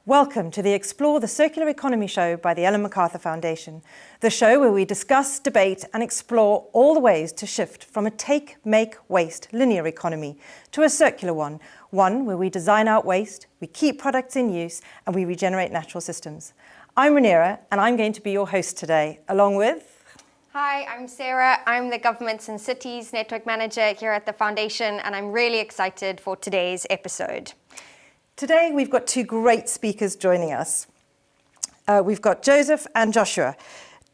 Welcome to the Explore the Circular Economy show by the Ellen MacArthur Foundation, the show where we discuss, debate and explore all the ways to shift from a take, make, waste linear economy to a circular one where we design out waste, we keep products in use and we regenerate natural systems. I'm Rhaenyra and I'm going to be your host today, along with... Hi, I'm Sarah. I'm the Governments and Cities Network Manager here at the Foundation and I'm really excited for today's episode. Today, we've got two great speakers joining us. We've got Joseph and Joshua.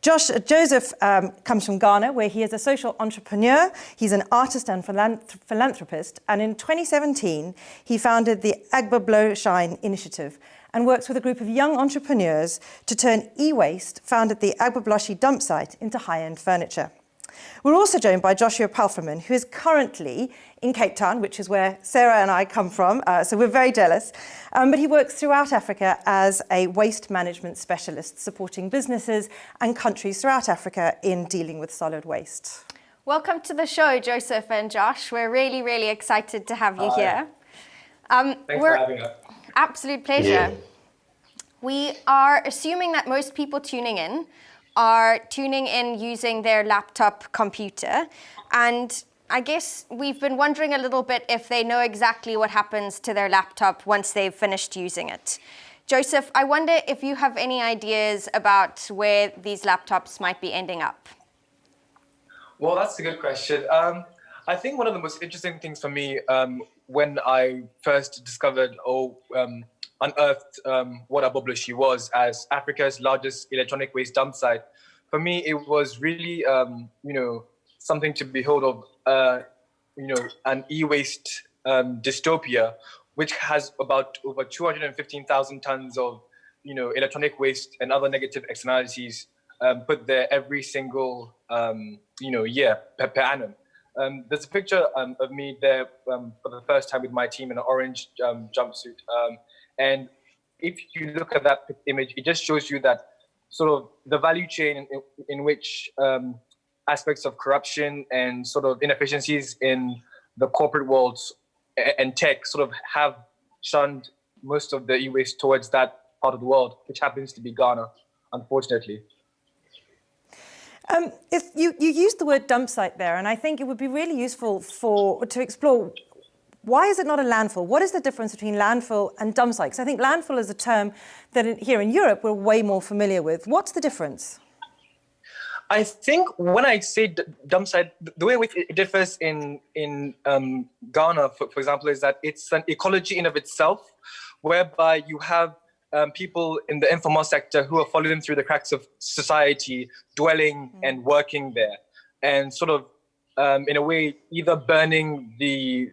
Joseph comes from Ghana, where he is a social entrepreneur. He's an artist and philanthropist. And in 2017, he founded the Agbogbloshie initiative and works with a group of young entrepreneurs to turn e-waste found at the Agbogbloshie dumpsite into high-end furniture. We're also joined by Joshua Palfreman, who is currently in Cape Town, which is where Sarah and I come from, so we're very jealous. But he works throughout Africa as a waste management specialist, supporting businesses and countries throughout Africa in dealing with solid waste. Welcome to the show, Joseph and Josh. We're really, really excited to have you here. Thanks for having us. Absolute pleasure. Yeah. We are assuming that most people tuning in are tuning in using their laptop computer. And I guess we've been wondering a little bit if they know exactly what happens to their laptop once they've finished using it. Joseph, I wonder if you have any ideas about where these laptops might be ending up. Well, that's a good question. I think one of the most interesting things for me when I first discovered unearthed what Agbogbloshie was as Africa's largest electronic waste dump site. For me, it was really, something to behold of, an e-waste dystopia, which has about over 215,000 tons of, electronic waste and other negative externalities put there every single, year per annum. There's a picture of me there for the first time with my team in an orange jumpsuit. And if you look at that image, it just shows you that sort of the value chain in which aspects of corruption and sort of inefficiencies in the corporate world and tech sort of have shunned most of the e-waste towards that part of the world, which happens to be Ghana, unfortunately. If you used the word dump site there, and I think it would be really useful to explore why is it not a landfill? What is the difference between landfill and dump site? Because I think landfill is a term that here in Europe we're way more familiar with. What's the difference? I think when I say dump site, the way it differs in Ghana, for example, is that it's an ecology in of itself, whereby you have people in the informal sector who are following through the cracks of society, dwelling and working there, and sort of in a way, either burning the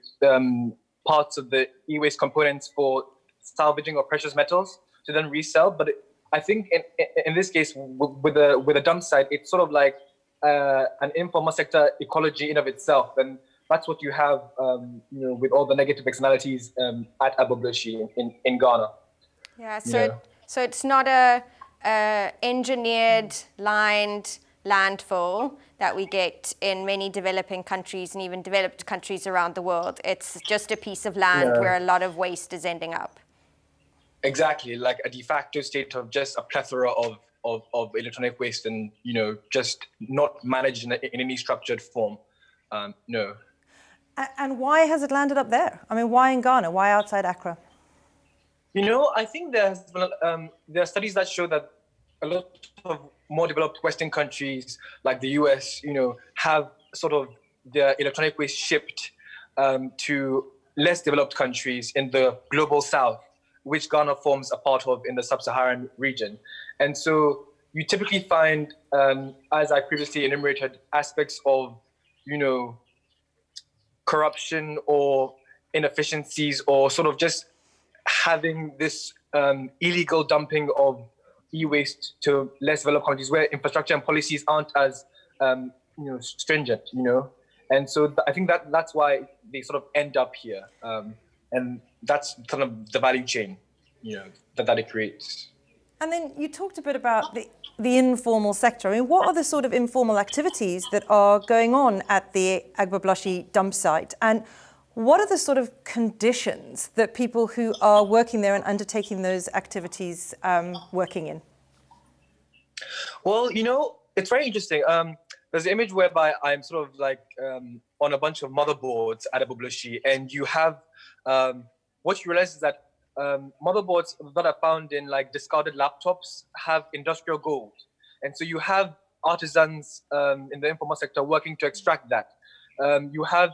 parts of the e-waste components for salvaging or precious metals to then resell. But I think in this case, with a dump site, it's sort of like an informal sector ecology in of itself. And that's what you have, with all the negative externalities at Agbogbloshie in Ghana. Yeah, so it's not a engineered, lined landfill that we get in many developing countries and even developed countries around the world. It's just a piece of land where a lot of waste is ending up. Exactly, like a de facto state of just a plethora of electronic waste and, just not managed in any structured form. No. And why has it landed up there? I mean, why in Ghana? Why outside Accra? I think there are studies that show that a lot of more developed Western countries like the US, have sort of their electronic waste shipped to less developed countries in the global South, which Ghana forms a part of in the sub-Saharan region. And so you typically find, as I previously enumerated, aspects of, corruption or inefficiencies or sort of just having this illegal dumping of, e-waste to less developed countries where infrastructure and policies aren't as stringent, and so I think that's why they sort of end up here, and that's kind of the value chain, that it creates. And then you talked a bit about the informal sector. I mean, what are the sort of informal activities that are going on at the Agbogbloshie dump site? And what are the sort of conditions that people who are working there and undertaking those activities working in? Well, it's very interesting. There's an image whereby I'm sort of like on a bunch of motherboards at Agbogbloshie, and you have, what you realize is that motherboards that are found in like discarded laptops have industrial gold. And so you have artisans in the informal sector working to extract that. You have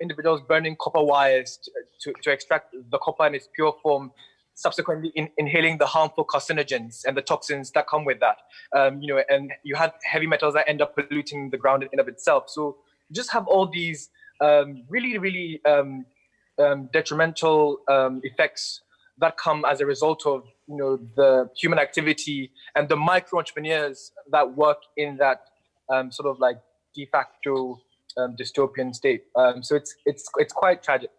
individuals burning copper wires to extract the copper in its pure form, subsequently inhaling the harmful carcinogens and the toxins that come with that. And you have heavy metals that end up polluting the ground in and of itself. So you just have all these really, really detrimental effects that come as a result of the human activity and the micro entrepreneurs that work in that sort of like de facto dystopian state. So it's quite tragic.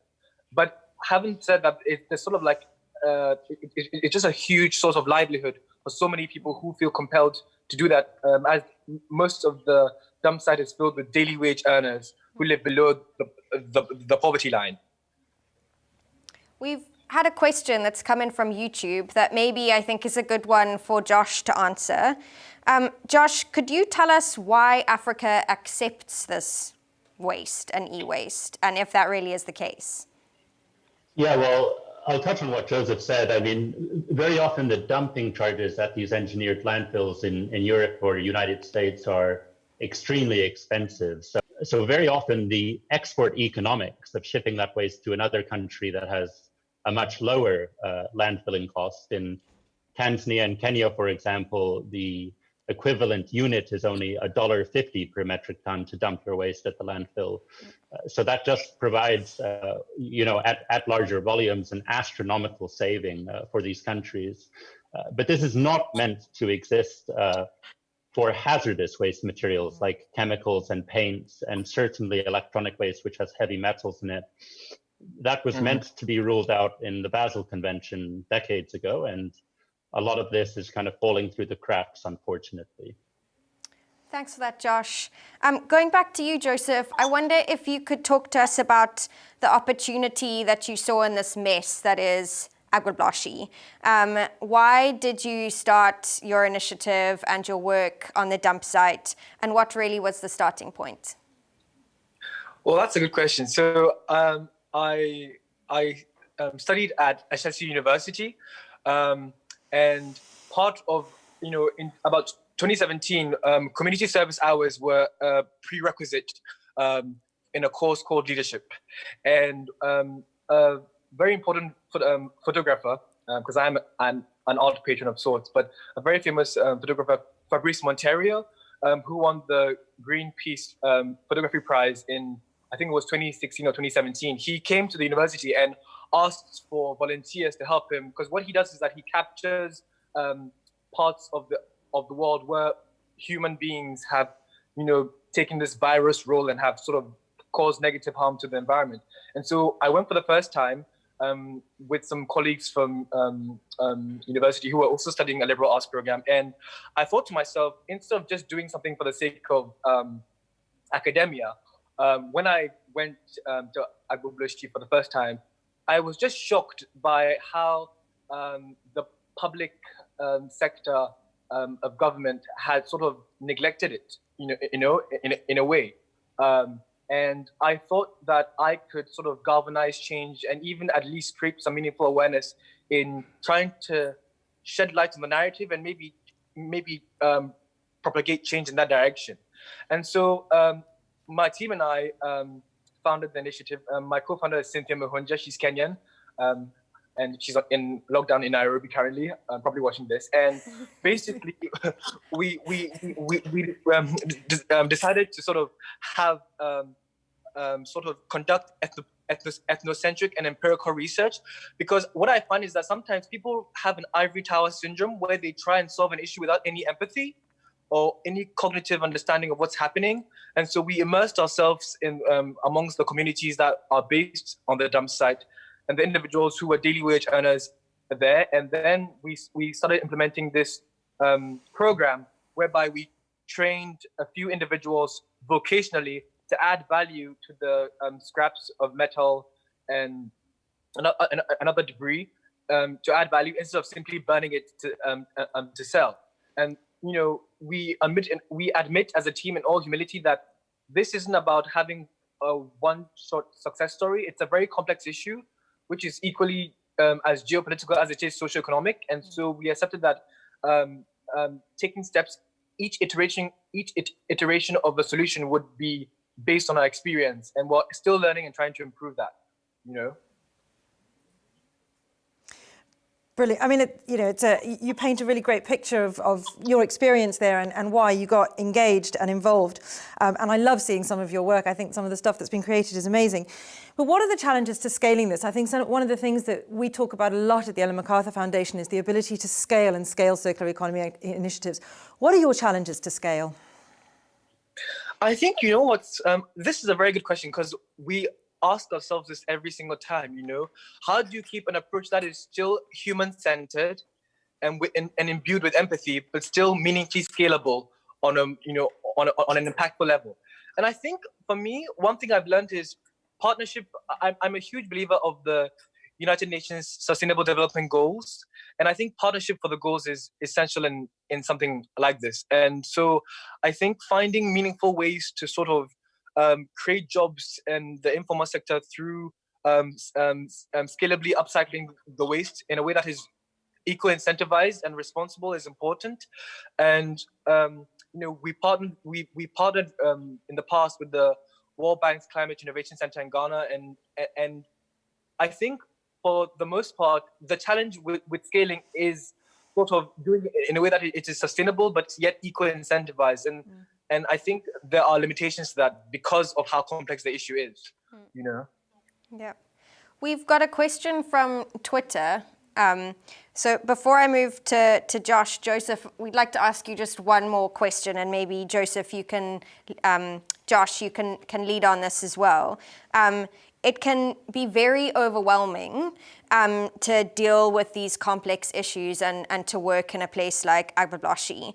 But having said that, there's sort of like it's just a huge source of livelihood for so many people who feel compelled to do that, as most of the dump site is filled with daily wage earners who live below the poverty line. We've had a question that's come in from YouTube that maybe I think is a good one for Josh to answer. Josh, could you tell us why Africa accepts this waste and e-waste, and if that really is the case? Yeah, well, I'll touch on what Joseph said. I mean, very often the dumping charges at these engineered landfills in Europe or United States are extremely expensive. So very often the export economics of shipping that waste to another country that has a much lower landfilling cost. In Tanzania and Kenya, for example, the equivalent unit is only $1.50 per metric ton to dump your waste at the landfill. So that just provides, at larger volumes, an astronomical saving for these countries. But this is not meant to exist for hazardous waste materials like chemicals and paints, and certainly electronic waste, which has heavy metals in it. That was meant to be ruled out in the Basel Convention decades ago, and a lot of this is kind of falling through the cracks, unfortunately. Thanks for that, Josh. Going back to you, Joseph, I wonder if you could talk to us about the opportunity that you saw in this mess that is Agbogbloshie. Why did you start your initiative and your work on the dump site, and what really was the starting point? Well, that's a good question. So I studied at SSU University, and part of, in about 2017, community service hours were a prerequisite in a course called leadership. And a very important photographer, because I'm an art patron of sorts, but a very famous photographer, Fabrice Monterio, who won the Greenpeace Photography Prize in, I think it was 2016 or 2017. He came to the university and asked for volunteers to help him, because what he does is that he captures parts of the world where human beings have, taken this virus role and have sort of caused negative harm to the environment. And so I went for the first time with some colleagues from university who were also studying a liberal arts program. And I thought to myself, instead of just doing something for the sake of academia, when I went to Agbogbloshie for the first time, I was just shocked by how the public sector of government had sort of neglected it, in a way. And I thought that I could sort of galvanize change and even at least create some meaningful awareness in trying to shed light on the narrative and maybe propagate change in that direction. And so my team and I founded the initiative. My co-founder is Cynthia Muhunja. She's Kenyan, and she's in lockdown in Nairobi currently, probably watching this. And basically, we decided to sort of have conduct ethnocentric and empirical research, because what I find is that sometimes people have an ivory tower syndrome where they try and solve an issue without any empathy or any cognitive understanding of what's happening. And so we immersed ourselves in amongst the communities that are based on the dump site and the individuals who were daily wage earners there. And then we started implementing this program whereby we trained a few individuals vocationally to add value to the scraps of metal and another debris, to add value instead of simply burning it to sell. And we admit as a team in all humility that this isn't about having a one short success story. It's a very complex issue, which is equally as geopolitical as it is socioeconomic. And so we accepted that taking steps, each iteration of a solution would be based on our experience, and we're still learning and trying to improve that. Brilliant. I mean, you paint a really great picture of your experience there and why you got engaged and involved. And I love seeing some of your work. I think some of the stuff that's been created is amazing. But what are the challenges to scaling this? I think one of the things that we talk about a lot at the Ellen MacArthur Foundation is the ability to scale circular economy initiatives. What are your challenges to scale? I think, this is a very good question, because we ask ourselves this every single time, how do you keep an approach that is still human-centered and imbued with empathy, but still meaningfully scalable on an impactful level? And I think for me, one thing I've learned is partnership. I'm a huge believer of the United Nations Sustainable Development Goals. And I think partnership for the goals is essential in something like this. And so I think finding meaningful ways to sort of create jobs in the informal sector through scalably upcycling the waste in a way that is eco-incentivized and responsible is important. And we partnered in the past with the World Bank's Climate Innovation Center in Ghana, and I think for the most part the challenge with scaling is sort of doing it in a way that it is sustainable but yet eco-incentivized, and I think there are limitations to that because of how complex the issue is. Yeah. We've got a question from Twitter. So before I move to Josh, Joseph, we'd like to ask you just one more question, and maybe Joseph, you can, Josh, you can lead on this as well. It can be very overwhelming to deal with these complex issues and to work in a place like Agbogbloshie.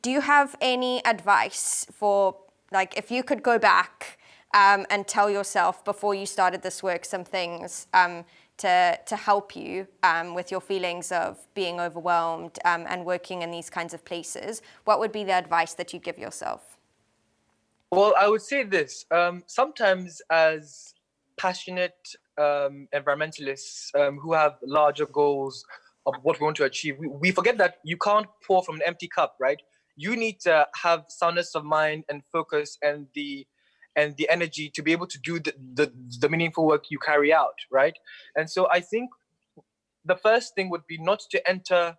Do you have any advice for, like, if you could go back and tell yourself before you started this work some things to help you with your feelings of being overwhelmed and working in these kinds of places, what would be the advice that you give yourself? Well, I would say this. Sometimes as passionate environmentalists who have larger goals of what we want to achieve, we forget that you can't pour from an empty cup, right? You need to have soundness of mind and focus and the energy to be able to do the meaningful work you carry out, right? And so I think the first thing would be not to enter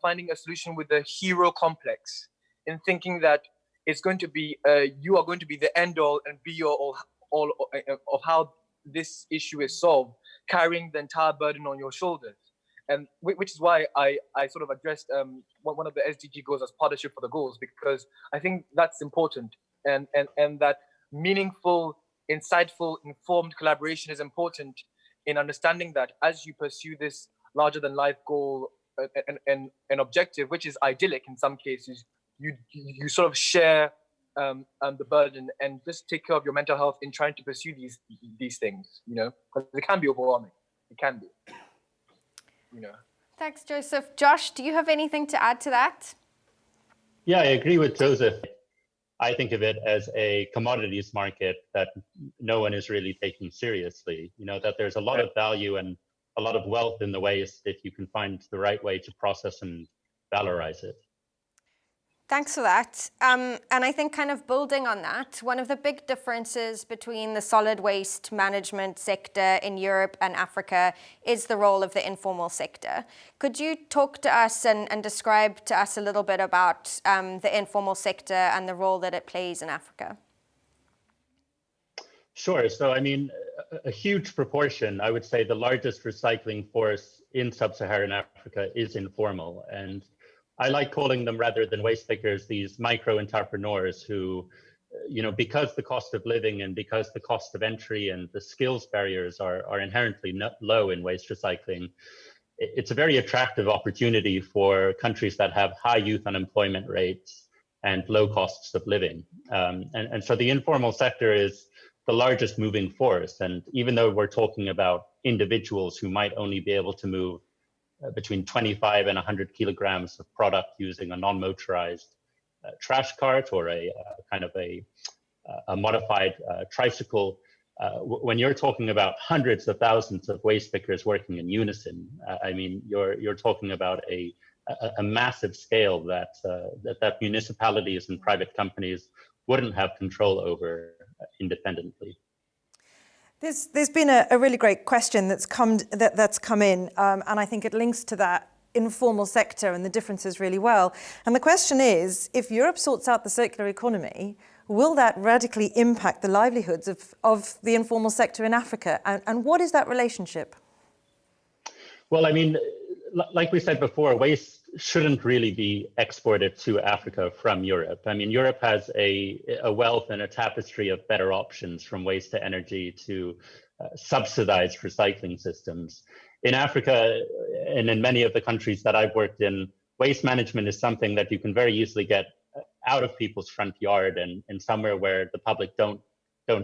finding a solution with a hero complex, in thinking that it's going to be, you are going to be the end all and be all of how this issue is solved, carrying the entire burden on your shoulders. And which is why I sort of addressed one of the SDG goals as partnership for the goals, because I think that's important, and that meaningful, insightful, informed collaboration is important in understanding that as you pursue this larger than life goal and objective, which is idyllic in some cases, you sort of share the burden and just take care of your mental health in trying to pursue these things, because it can be overwhelming. It can be. Thanks, Joseph. Josh, do you have anything to add to that? Yeah, I agree with Joseph. I think of it as a commodities market that no one is really taking seriously. That there's a lot of value and a lot of wealth in the waste if you can find the right way to process and valorize it. Thanks for that. And I think kind of building on that, one of the big differences between the solid waste management sector in Europe and Africa is the role of the informal sector. Could you talk to us and describe to us a little bit about the informal sector and the role that it plays in Africa? Sure. So, I mean, a huge proportion, I would say the largest recycling force in sub-Saharan Africa is informal. And I like calling them, rather than waste pickers, these micro entrepreneurs who, because the cost of living and because the cost of entry and the skills barriers are inherently low in waste recycling, it's a very attractive opportunity for countries that have high youth unemployment rates and low costs of living. And so the informal sector is the largest moving force. And even though we're talking about individuals who might only be able to move between 25 and 100 kilograms of product using a non-motorized trash cart or a kind of a modified tricycle, when you're talking about hundreds of thousands of waste pickers working in unison, I mean, you're talking about a massive scale that municipalities and private companies wouldn't have control over independently. There's been a really great question that's come in, and I think it links to that informal sector and the differences really well. And the question is, if Europe sorts out the circular economy, will that radically impact the livelihoods of the informal sector in Africa? And what is that relationship? Well, I mean, like we said before, waste shouldn't really be exported to Africa from Europe. I mean, Europe has a wealth and a tapestry of better options, from waste to energy to subsidized recycling systems. In Africa and in many of the countries that I've worked in, waste management is something that you can very easily get out of people's front yard and somewhere where the public don't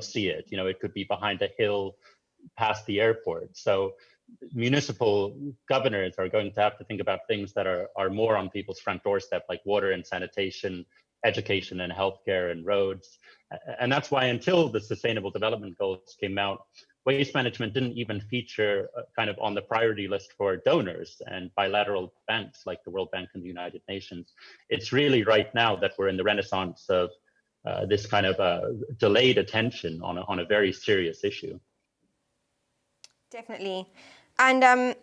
see it. It could be behind a hill past the airport. So municipal governors are going to have to think about things that are more on people's front doorstep, like water and sanitation, education and healthcare and roads. And that's why, until the Sustainable Development Goals came out, waste management didn't even feature kind of on the priority list for donors and bilateral banks like the World Bank and the United Nations. It's really right now that we're in the renaissance of this kind of delayed attention on a very serious issue. Definitely. And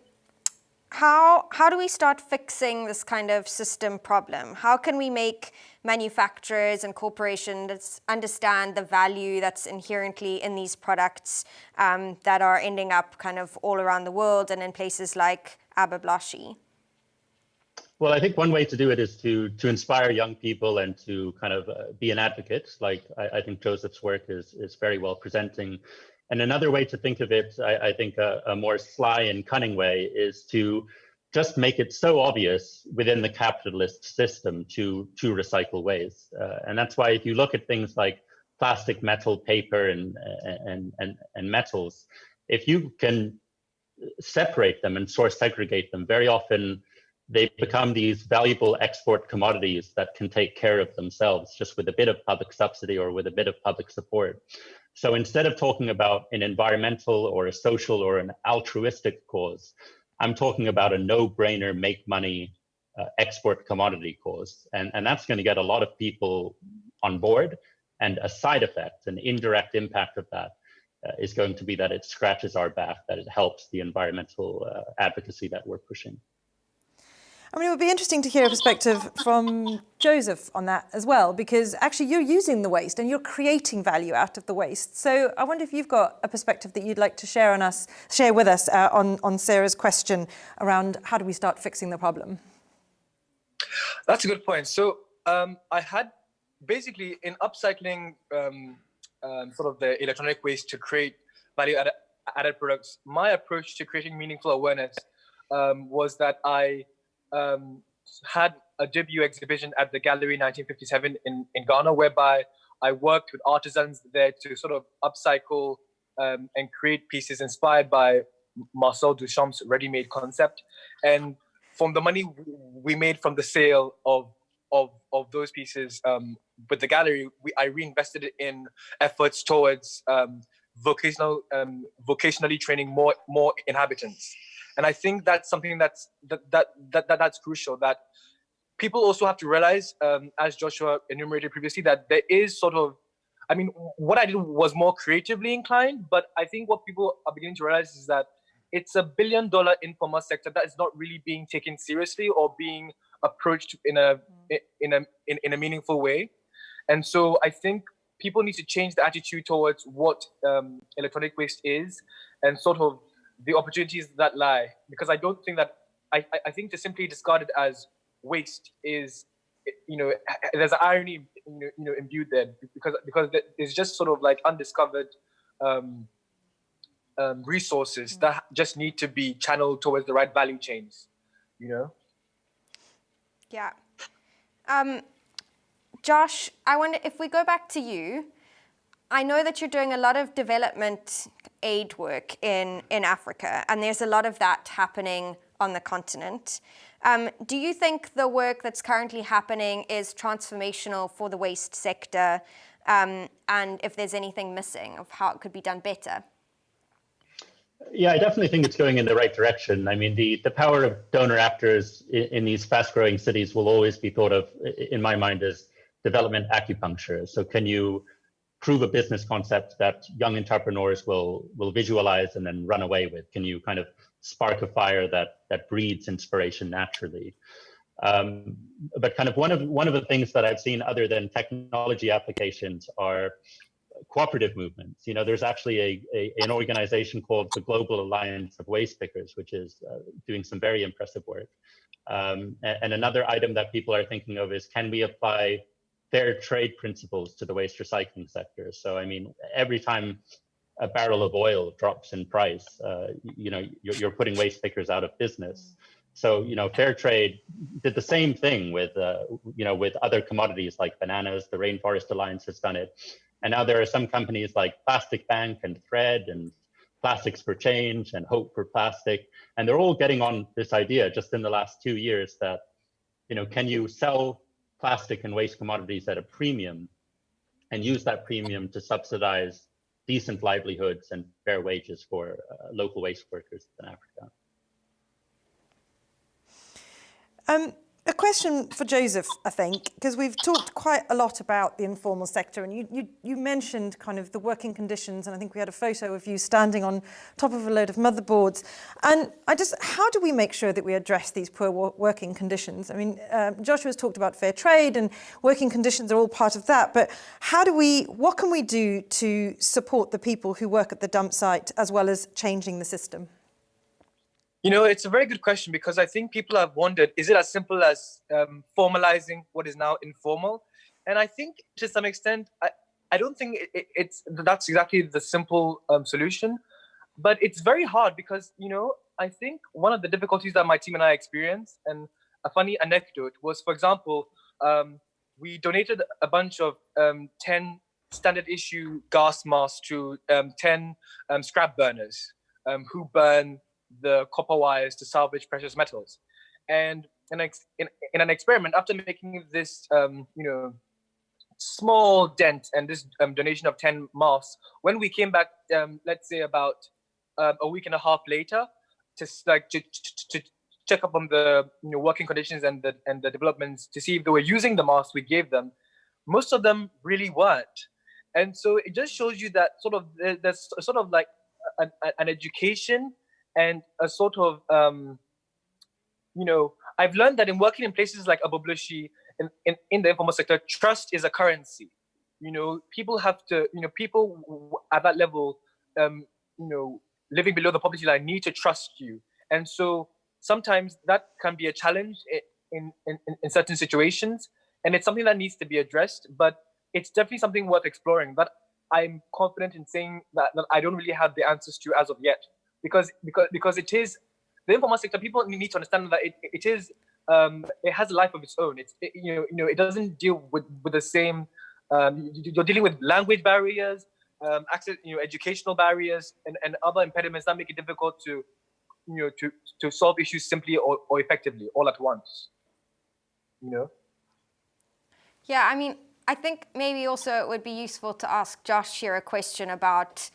how do we start fixing this kind of system problem? How can we make manufacturers and corporations understand the value that's inherently in these products that are ending up kind of all around the world and in places like Agbogbloshie? Well, I think one way to do it is to inspire young people and to kind of be an advocate. Like I think Joseph's work is very well presenting. And another way to think of it, I think a more sly and cunning way, is to just make it so obvious within the capitalist system to recycle waste. And that's why if you look at things like plastic, metal, paper, and metals, if you can separate them and source segregate them, very often they become these valuable export commodities that can take care of themselves just with a bit of public subsidy or with a bit of public support. So instead of talking about an environmental or a social or an altruistic cause, I'm talking about a no-brainer, make money export commodity cause. And that's going to get a lot of people on board. And a side effect, an indirect impact of that is going to be that it scratches our back, that it helps the environmental advocacy that we're pushing. I mean, it would be interesting to hear a perspective from Joseph on that as well, because actually you're using the waste and you're creating value out of the waste. So I wonder if you've got a perspective that you'd like to share with us on Sarah's question around how do we start fixing the problem? That's a good point. So I had basically in upcycling sort of the electronic waste to create value-added products, my approach to creating meaningful awareness was that I had a debut exhibition at the Gallery 1957 in Ghana, whereby I worked with artisans there to sort of upcycle and create pieces inspired by Marcel Duchamp's ready-made concept. And from the money we made from the sale of those pieces with the gallery, I reinvested it in efforts towards vocationally training more inhabitants. And I think that's something that's crucial, that people also have to realize, as Joshua enumerated previously, that there is sort of, I mean, what I did was more creatively inclined, but I think what people are beginning to realize is that it's $1 billion informal sector that is not really being taken seriously or being approached in a meaningful way. And so I think people need to change the attitude towards what electronic waste is and sort of the opportunities that lie. Because I don't think that, I think to simply discard it as waste is, there's an irony, imbued there, because it's just sort of like undiscovered resources that just need to be channeled towards the right value chains, Yeah. Josh, I wonder if we go back to you. I know that you're doing a lot of development aid work in Africa, and there's a lot of that happening on the continent. Do you think the work that's currently happening is transformational for the waste sector, and if there's anything missing of how it could be done better? Yeah, I definitely think it's going in the right direction. I mean, the power of donor actors in these fast-growing cities will always be thought of, in my mind, as development acupuncture. So can you prove a business concept that young entrepreneurs will visualize and then run away with? Can you kind of spark a fire that breeds inspiration naturally? But kind of one of the things that I've seen other than technology applications are cooperative movements. There's actually an organization called the Global Alliance of Waste Pickers, which is doing some very impressive work. And another item that people are thinking of is, can we apply fair trade principles to the waste recycling sector? So, I mean, every time a barrel of oil drops in price, you're putting waste pickers out of business. So, fair trade did the same thing with other commodities like bananas. The Rainforest Alliance has done it. And now there are some companies like Plastic Bank and Thread and Plastics for Change and Hope for Plastic. And they're all getting on this idea just in the last 2 years that, can you sell plastic and waste commodities at a premium and use that premium to subsidize decent livelihoods and fair wages for local waste workers in Africa? A question for Joseph, I think, because we've talked quite a lot about the informal sector, and you mentioned kind of the working conditions, and I think we had a photo of you standing on top of a load of motherboards. And how do we make sure that we address these poor working conditions? I mean, Joshua's talked about fair trade, and working conditions are all part of that, but what can we do to support the people who work at the dump site as well as changing the system? It's a very good question, because I think people have wondered, is it as simple as formalizing what is now informal? And I think to some extent, I don't think that's exactly the simple solution, but it's very hard because, I think one of the difficulties that my team and I experienced, and a funny anecdote was, for example, we donated a bunch of 10 standard issue gas masks to 10 scrap burners who burn the copper wires to salvage precious metals. And in an experiment, after making this small dent and this donation of 10 masks, when we came back, let's say about a week and a half later, to check up on the working conditions and the developments to see if they were using the masks we gave them, most of them really weren't. And so it just shows you that there's sort of like an education and a sort of, I've learned that in working in places like Agbogbloshie, in the informal sector, trust is a currency. People have to, people at that level, living below the poverty line need to trust you. And so sometimes that can be a challenge in certain situations. And it's something that needs to be addressed, but it's definitely something worth exploring. But I'm confident in saying that I don't really have the answers to as of yet. Because it is the informal sector. People need to understand that it has a life of its own. It doesn't deal with the same. You're dealing with language barriers, access, educational barriers, and other impediments that make it difficult to solve issues simply or effectively all at once. Yeah, I mean, I think maybe also it would be useful to ask Josh here a question about.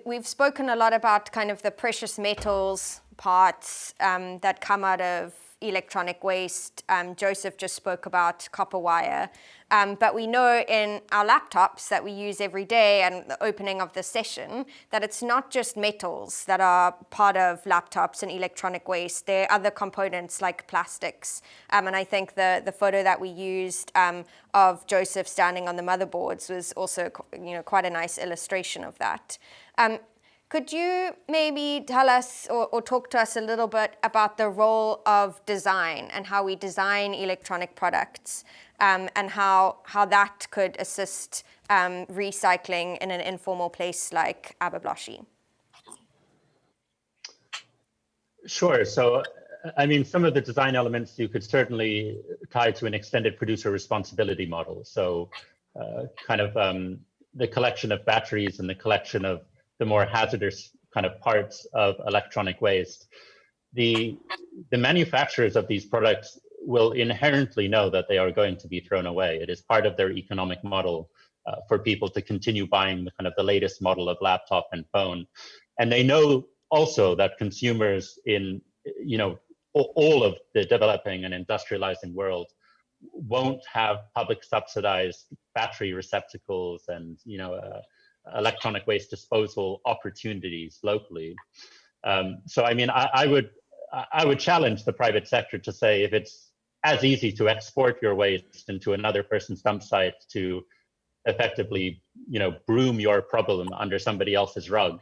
We've spoken a lot about kind of the precious metals parts that come out of electronic waste. Joseph just spoke about copper wire. But we know in our laptops that we use every day and the opening of the session that it's not just metals that are part of laptops and electronic waste. There are other components like plastics. And I think the photo that we used of Joseph standing on the motherboards was also quite a nice illustration of that. Could you maybe tell us or talk to us a little bit about the role of design and how we design electronic products and how that could assist recycling in an informal place like Agbogbloshie? Sure. So, I mean, some of the design elements you could certainly tie to an extended producer responsibility model. So the collection of batteries and the collection of the more hazardous kind of parts of electronic waste. The manufacturers of these products will inherently know that they are going to be thrown away. It is part of their economic model for people to continue buying the latest model of laptop and phone. And they know also that consumers in all of the developing and industrializing world won't have public subsidized battery receptacles and electronic waste disposal opportunities locally. So I mean, I would challenge the private sector to say, if it's as easy to export your waste into another person's dump site to effectively, broom your problem under somebody else's rug,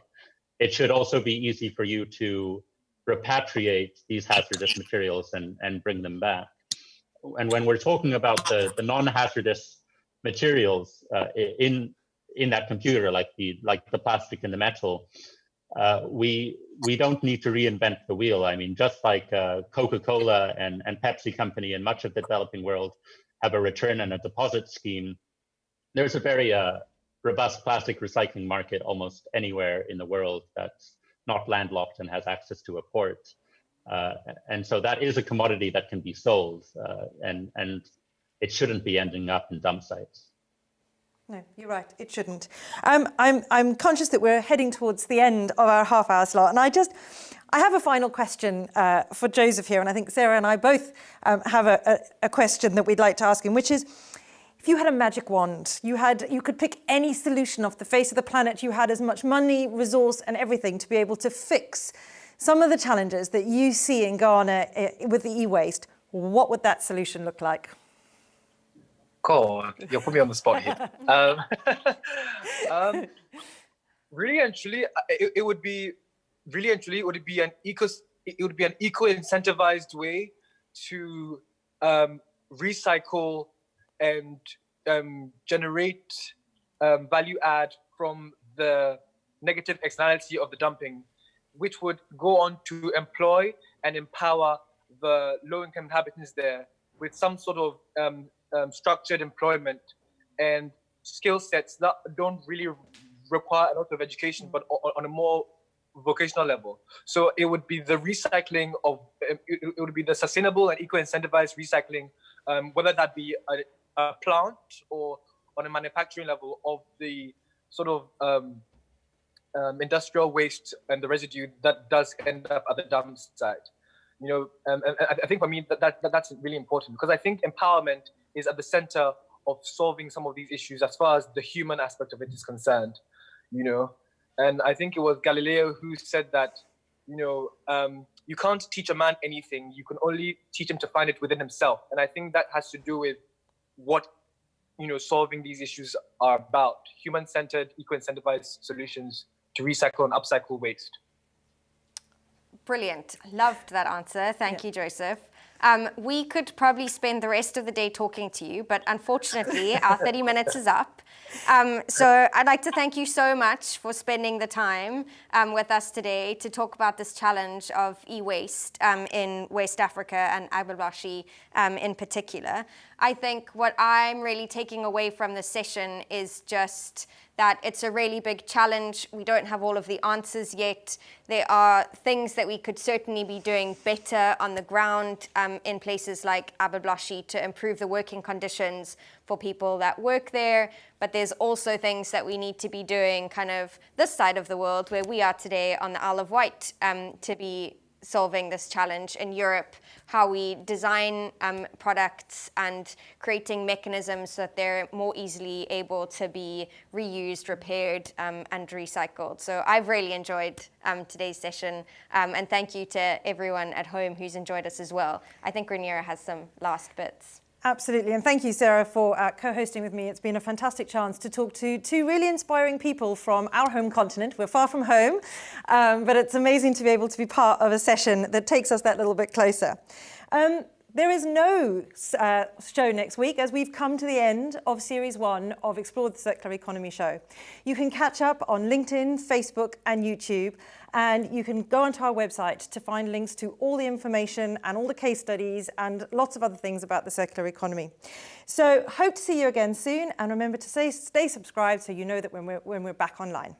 it should also be easy for you to repatriate these hazardous materials and bring them back. And when we're talking about the non-hazardous materials in that computer, like the plastic and the metal, we don't need to reinvent the wheel. I mean, just like Coca-Cola and Pepsi Company and much of the developing world have a return and a deposit scheme, there's a very robust plastic recycling market almost anywhere in the world that's not landlocked and has access to a port. And so that is a commodity that can be sold, and it shouldn't be ending up in dump sites. No, you're right. It shouldn't. I'm conscious that we're heading towards the end of our half-hour slot, and I have a final question for Joseph here, and I think Sarah and I both have a question that we'd like to ask him, which is, if you had a magic wand, you could pick any solution off the face of the planet, you had as much money, resource, and everything to be able to fix some of the challenges that you see in Ghana with the e-waste, what would that solution look like? God, you're putting me on the spot here. Really and truly, it would be an eco-incentivized way to recycle and generate value add from the negative externality of the dumping, which would go on to employ and empower the low-income inhabitants there with some sort of structured employment and skill sets that don't really require a lot of education, but on a more vocational level. So it would be the recycling of, it would be the sustainable and eco-incentivized recycling, whether that be a plant or on a manufacturing level of the sort of industrial waste and the residue that does end up at the dump site. And I think for me that's really important, because I think empowerment is at the center of solving some of these issues as far as the human aspect of it is concerned, And I think it was Galileo who said that, you can't teach a man anything, you can only teach him to find it within himself. And I think that has to do with what, solving these issues are about: human-centered, eco-incentivized solutions to recycle and upcycle waste. Brilliant. Loved that answer. Thank you, Joseph. We could probably spend the rest of the day talking to you, but unfortunately, our 30 minutes is up. So I'd like to thank you so much for spending the time with us today to talk about this challenge of e-waste in West Africa and Agbogbloshie in particular. I think what I'm really taking away from this session is just that it's a really big challenge. We don't have all of the answers yet. There are things that we could certainly be doing better on the ground in places like Agbogbloshie to improve the working conditions for people that work there. But there's also things that we need to be doing kind of this side of the world where we are today on the Isle of Wight to be solving this challenge in Europe, how we design products and creating mechanisms so that they're more easily able to be reused, repaired, and recycled. So I've really enjoyed today's session, and thank you to everyone at home who's enjoyed us as well. I think Rhaenyra has some last bits. Absolutely, and thank you, Sarah, for co-hosting with me. It's been a fantastic chance to talk to two really inspiring people from our home continent. We're far from home, but it's amazing to be able to be part of a session that takes us that little bit closer. There is no show next week, as we've come to the end of Series 1 of Explore the Circular Economy show. You can catch up on LinkedIn, Facebook, and YouTube, and you can go onto our website to find links to all the information and all the case studies and lots of other things about the circular economy. So hope to see you again soon, and remember to stay subscribed so you know that when we're back online.